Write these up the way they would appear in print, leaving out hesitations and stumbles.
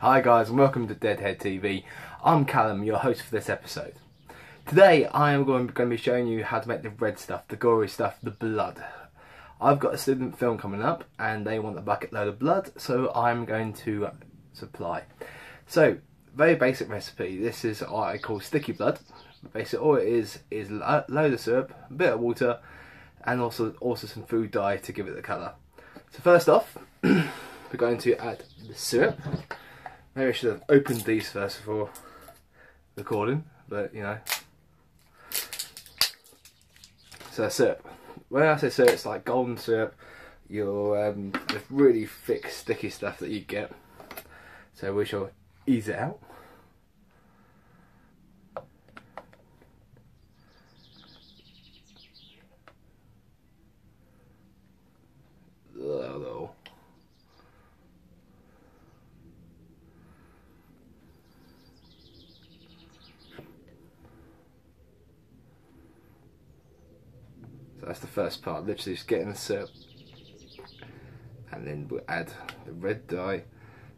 Hi guys and welcome to Deadhead TV. I'm Callum, your host for this episode. Today I am going to be showing you how to make the red stuff, the gory stuff, the blood. I've got a student film coming up and they want a bucket load of blood, so I'm going to supply. So, very basic recipe. This is what I call sticky blood. Basically all it is a load of syrup, a bit of water and also some food dye to give it the colour. So first off, we're going to add the syrup. Maybe I should have opened these first before recording, but you know. So syrup. When I say syrup, it's like golden syrup, the really thick, sticky stuff that you get. So we shall ease it out. So that's the first part, literally just getting the syrup, and then we'll add the red dye,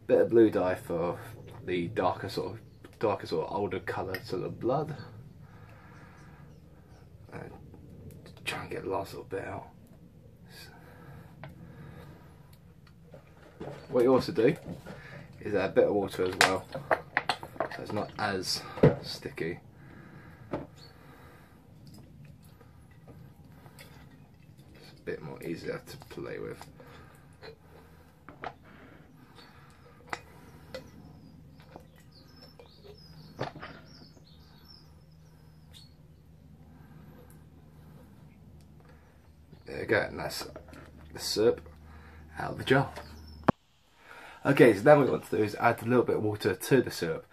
bit of blue dye for the darker sort of older colour to the blood, and try and get the last little bit out. What you also do is add a bit of water as well, so it's not as sticky. Bit more easier to play with. There we go, and that's the syrup out of the jar. Okay, so now what we want to do is add a little bit of water to the syrup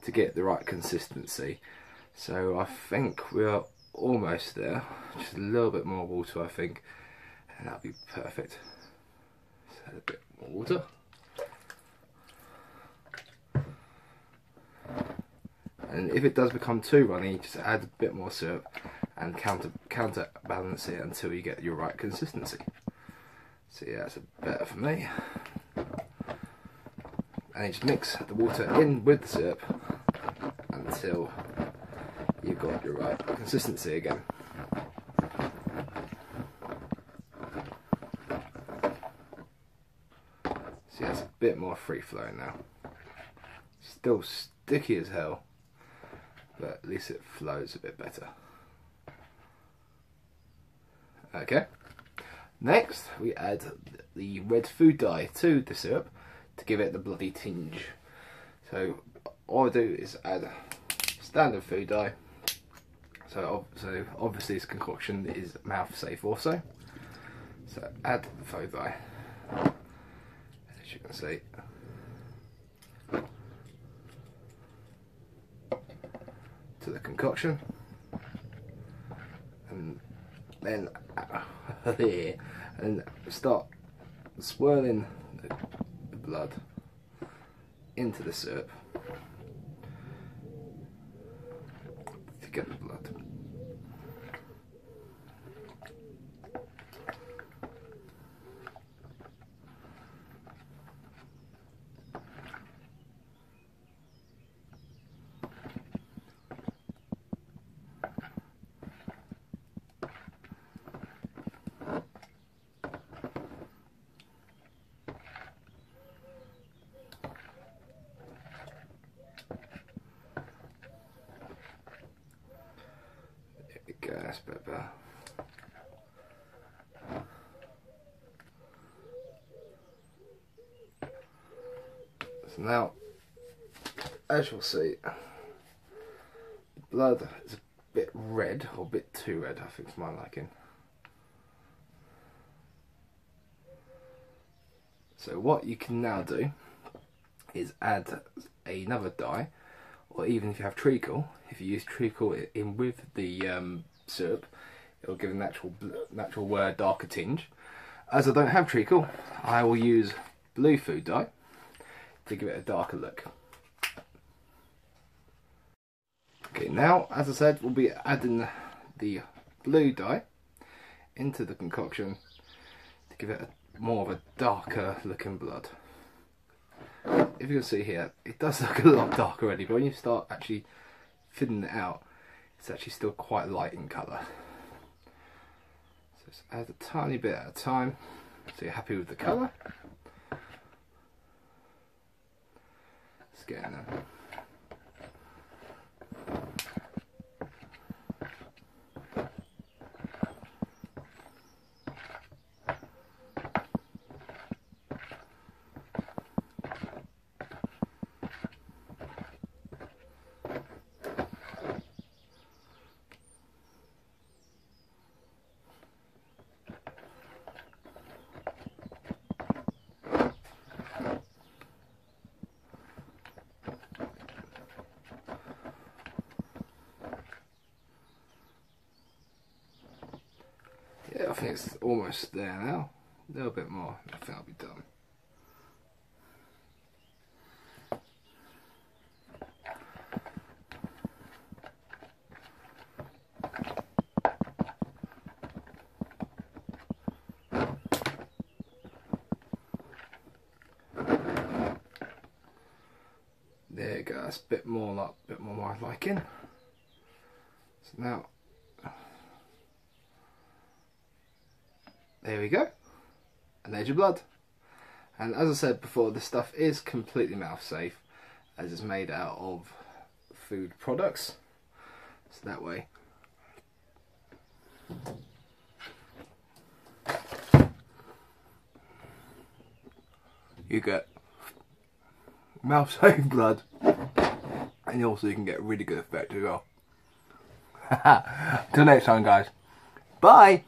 to get the right consistency. So I think we are almost there, just a little bit more water I think. And that'll be perfect. Just add a bit more water. And if it does become too runny, just add a bit more syrup and counterbalance it until you get your right consistency. So yeah, that's better for me. And you just mix the water in with the syrup until you've got your right consistency again. See, that's a bit more free flowing now. Still sticky as hell, but at least it flows a bit better. Okay. Next, we add the red food dye to the syrup to give it the bloody tinge. So all I do is add standard food dye. So obviously this concoction is mouth safe also. So add the food dye. As you can see, to the concoction, and then and start swirling the blood into the syrup to get the blood. That's better. So now, as you'll see, blood is a bit red, or a bit too red, I think, for my liking. So what you can now do is add another dye, or even if you have treacle, if you use treacle in with the syrup, it'll give a natural darker tinge. As I don't have treacle, I will use blue food dye to give it a darker look. Okay, now as I said, we'll be adding the blue dye into the concoction to give it more of a darker looking blood. if you can see here, it does look a lot darker already, but when you start actually thinning it out, it's actually still quite light in colour. So just add a tiny bit at a time, so you're happy with the colour. Let's get in there. Yeah, I think it's almost there now. A little bit more, I think I'll be done. There you go, that's a bit more my liking. So now, there we go, and there's your blood. And as I said before, this stuff is completely mouth safe, as it's made out of food products, so that way you get mouth safe blood, and also you can get a really good effect as well. Till next time, guys, bye.